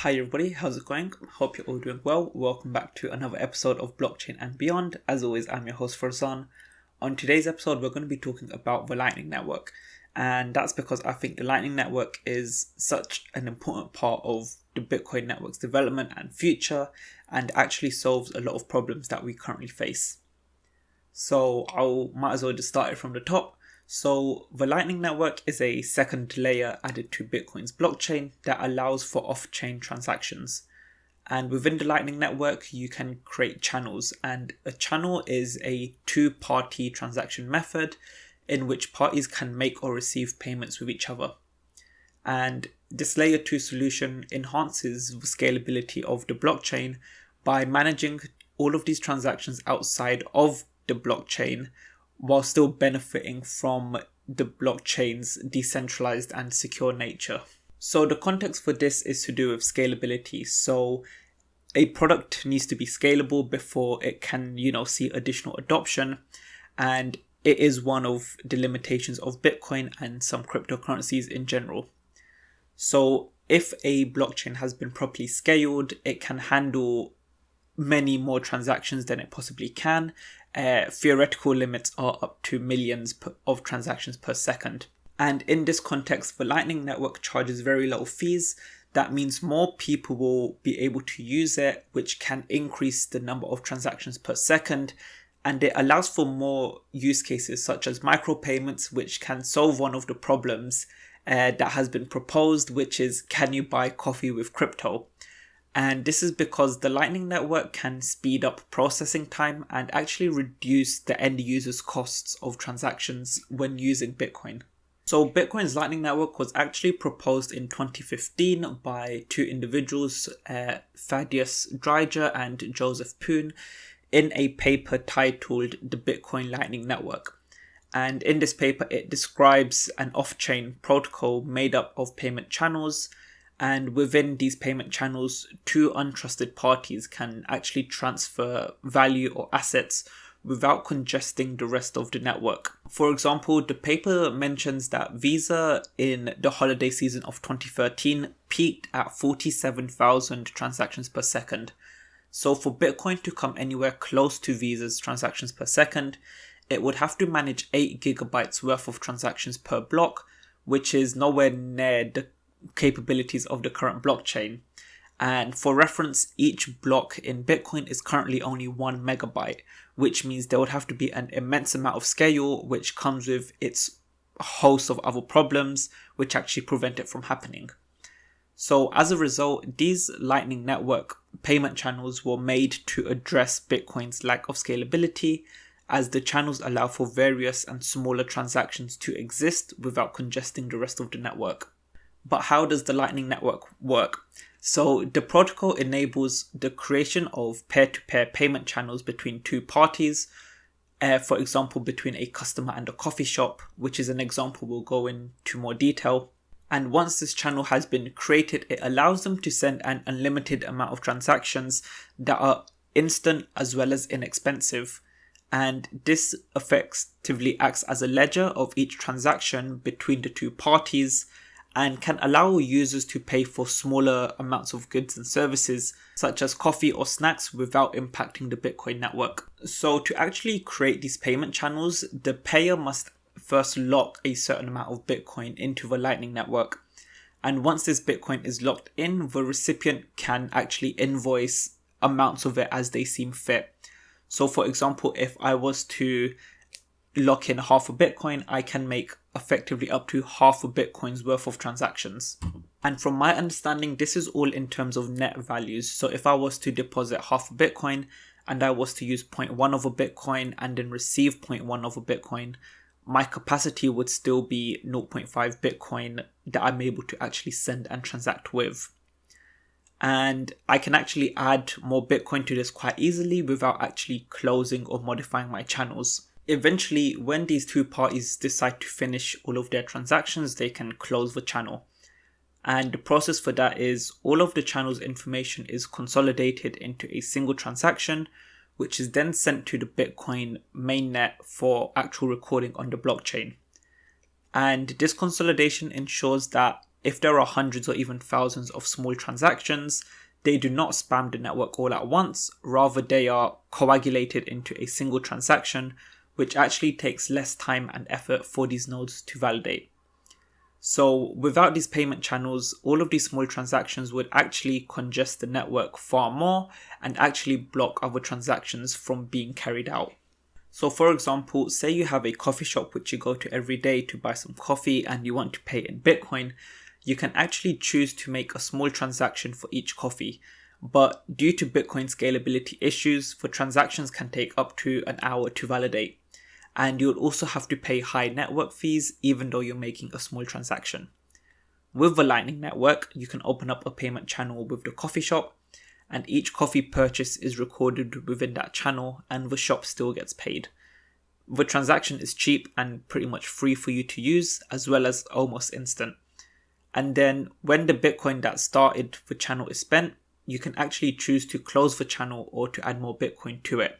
Hi everybody, how's it going? Hope you're all doing well. Welcome back to another episode of Blockchain and Beyond. As always, I'm your host Farzan. On today's episode, we're going to be talking about the Lightning Network. And that's because I think the Lightning Network is such an important part of the Bitcoin network's development and future, and actually solves a lot of problems that we currently face. So might as well just start it from the top. So the Lightning Network is a second layer added to Bitcoin's blockchain that allows for off-chain transactions. And within the Lightning Network, you can create channels. And a channel is a two-party transaction method in which parties can make or receive payments with each other. And this layer 2 solution enhances the scalability of the blockchain by managing all of these transactions outside of the blockchain while still benefiting from the blockchain's decentralized and secure nature. So the context for this is to do with scalability. So a product needs to be scalable before it can, see additional adoption. And it is one of the limitations of Bitcoin and some cryptocurrencies in general. So if a blockchain has been properly scaled, it can handle many more transactions than it possibly can. Theoretical limits are up to millions of transactions per second. And in this context, the Lightning Network charges very low fees. That means more people will be able to use it, which can increase the number of transactions per second. And it allows for more use cases such as micropayments, which can solve one of the problems that has been proposed, which is, can you buy coffee with crypto? And this is because the Lightning Network can speed up processing time and actually reduce the end user's costs of transactions when using Bitcoin. So Bitcoin's Lightning Network was actually proposed in 2015 by two individuals, Thaddeus Dreiger and Joseph Poon, in a paper titled The Bitcoin Lightning Network. And in this paper, it describes an off-chain protocol made up of payment channels. And within these payment channels, two untrusted parties can actually transfer value or assets without congesting the rest of the network. For example, the paper mentions that Visa in the holiday season of 2013 peaked at 47,000 transactions per second. So for Bitcoin to come anywhere close to Visa's transactions per second, it would have to manage 8 gigabytes worth of transactions per block, which is nowhere near the capabilities of the current blockchain. And for reference, each block in Bitcoin is currently only 1 megabyte, which means there would have to be an immense amount of scale, which comes with its host of other problems, which actually prevent it from happening. So as a result, these Lightning Network payment channels were made to address Bitcoin's lack of scalability, as the channels allow for various and smaller transactions to exist without congesting the rest of the network. But how does the Lightning Network work? So the protocol enables the creation of peer-to-peer payment channels between two parties, for example, between a customer and a coffee shop, which is an example we'll go into more detail. And once this channel has been created, it allows them to send an unlimited amount of transactions that are instant as well as inexpensive. And this effectively acts as a ledger of each transaction between the two parties, and can allow users to pay for smaller amounts of goods and services such as coffee or snacks without impacting the Bitcoin network. So to actually create these payment channels, the payer must first lock a certain amount of Bitcoin into the Lightning Network. And once this Bitcoin is locked in, the recipient can actually invoice amounts of it as they seem fit. So for example, if I was to lock in half a Bitcoin, I can make effectively up to half a Bitcoin's worth of transactions. And from my understanding, this is all in terms of net values. So if I was to deposit half a Bitcoin and I was to use 0.1 of a Bitcoin and then receive 0.1 of a Bitcoin, my capacity would still be 0.5 Bitcoin that I'm able to actually send and transact with. And I can actually add more Bitcoin to this quite easily without actually closing or modifying my channels. Eventually, when these two parties decide to finish all of their transactions, they can close the channel. And the process for that is all of the channel's information is consolidated into a single transaction, which is then sent to the Bitcoin mainnet for actual recording on the blockchain. And this consolidation ensures that if there are hundreds or even thousands of small transactions, they do not spam the network all at once, rather they are coagulated into a single transaction, which actually takes less time and effort for these nodes to validate. So without these payment channels, all of these small transactions would actually congest the network far more and actually block other transactions from being carried out. So for example, say you have a coffee shop which you go to every day to buy some coffee and you want to pay in Bitcoin, you can actually choose to make a small transaction for each coffee. But due to Bitcoin scalability issues, the transactions can take up to an hour to validate. And you'll also have to pay high network fees even though you're making a small transaction. With the Lightning Network, you can open up a payment channel with the coffee shop, and each coffee purchase is recorded within that channel and the shop still gets paid. The transaction is cheap and pretty much free for you to use, as well as almost instant. And then when the Bitcoin that started the channel is spent, you can actually choose to close the channel or to add more Bitcoin to it.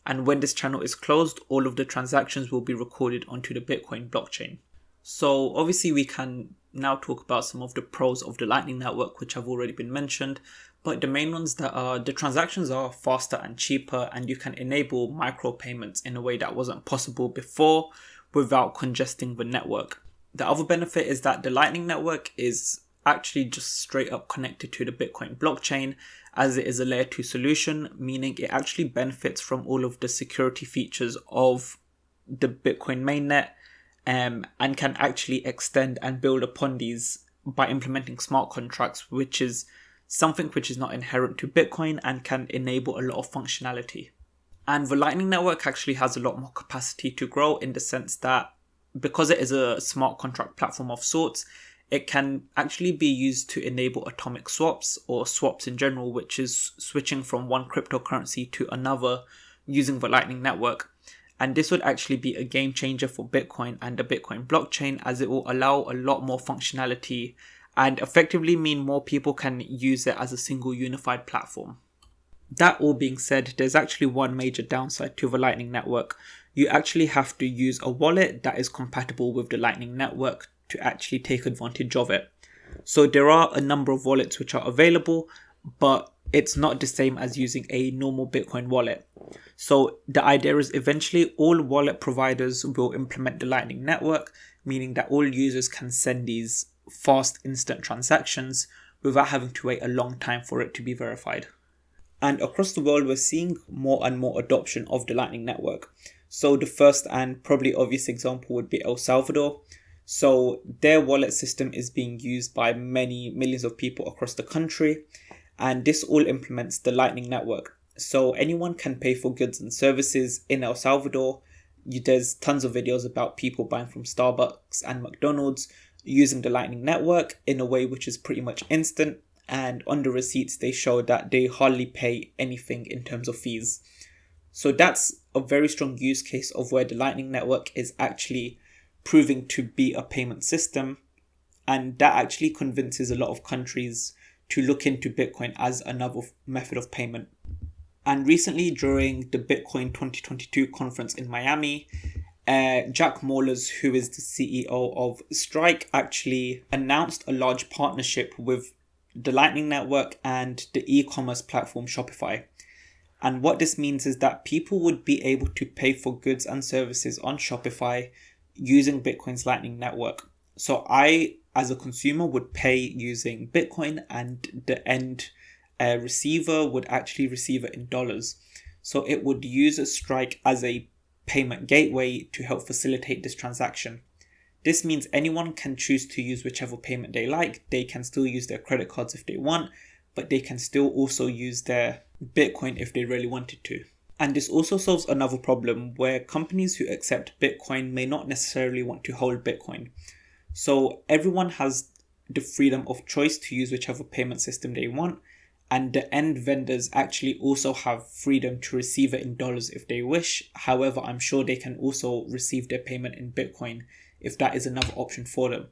And when this channel is closed, all of the transactions will be recorded onto the Bitcoin blockchain. So obviously we can now talk about some of the pros of the Lightning Network, which have already been mentioned. But the main ones that are the transactions are faster and cheaper, and you can enable micropayments in a way that wasn't possible before without congesting the network. The other benefit is that the Lightning Network is actually just straight up connected to the Bitcoin blockchain, as it is a layer 2 solution, meaning it actually benefits from all of the security features of the Bitcoin mainnet, and can actually extend and build upon these by implementing smart contracts, which is something which is not inherent to Bitcoin and can enable a lot of functionality. And the Lightning Network actually has a lot more capacity to grow, in the sense that because it is a smart contract platform of sorts, it can actually be used to enable atomic swaps or swaps in general, which is switching from one cryptocurrency to another using the Lightning Network. And this would actually be a game changer for Bitcoin and the Bitcoin blockchain, as it will allow a lot more functionality and effectively mean more people can use it as a single unified platform. That all being said, there's actually one major downside to the Lightning Network. You actually have to use a wallet that is compatible with the Lightning Network to actually take advantage of it. So there are a number of wallets which are available, but it's not the same as using a normal Bitcoin wallet. So the idea is eventually all wallet providers will implement the Lightning Network, meaning that all users can send these fast instant transactions without having to wait a long time for it to be verified. And across the world, we're seeing more and more adoption of the Lightning Network. So the first and probably obvious example would be El Salvador. So their wallet system is being used by many millions of people across the country, and this all implements the Lightning Network. So anyone can pay for goods and services in El Salvador. There's tons of videos about people buying from Starbucks and McDonald's using the Lightning Network in a way which is pretty much instant, and on the receipts they show that they hardly pay anything in terms of fees. So that's a very strong use case of where the Lightning Network is actually proving to be a payment system, and that actually convinces a lot of countries to look into Bitcoin as another method of payment. And recently, during the Bitcoin 2022 conference in Miami, Jack Mallers, who is the CEO of Strike, actually announced a large partnership with the Lightning Network and the e-commerce platform Shopify. And what this means is that people would be able to pay for goods and services on Shopify using Bitcoin's Lightning Network. So I, as a consumer, would pay using Bitcoin, and the end receiver would actually receive it in dollars. So it would use Strike as a payment gateway to help facilitate this transaction. This means anyone can choose to use whichever payment they like. They can still use their credit cards if they want, but they can still also use their Bitcoin if they really wanted to. And this also solves another problem where companies who accept Bitcoin may not necessarily want to hold Bitcoin. So everyone has the freedom of choice to use whichever payment system they want, and the end vendors actually also have freedom to receive it in dollars if they wish. However, I'm sure they can also receive their payment in Bitcoin if that is another option for them.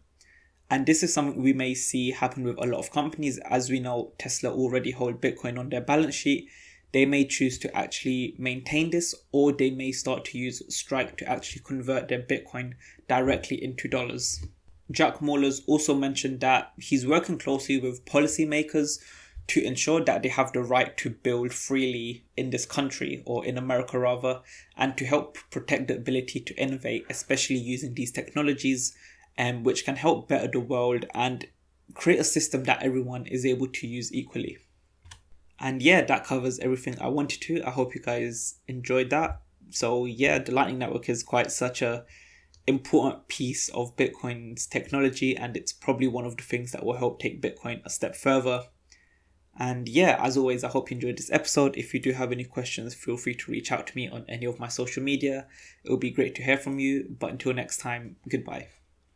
And this is something we may see happen with a lot of companies. As we know, Tesla already hold Bitcoin on their balance sheet. They may choose to actually maintain this, or they may start to use Strike to actually convert their Bitcoin directly into dollars. Jack Mallers also mentioned that he's working closely with policymakers to ensure that they have the right to build freely in this country, or in America rather, and to help protect the ability to innovate, especially using these technologies, which can help better the world and create a system that everyone is able to use equally. And yeah, that covers everything I wanted to. I hope you guys enjoyed that. So yeah, the Lightning Network is quite such a important piece of Bitcoin's technology, and it's probably one of the things that will help take Bitcoin a step further. And yeah, as always, I hope you enjoyed this episode. If you do have any questions, feel free to reach out to me on any of my social media. It would be great to hear from you. But until next time, goodbye.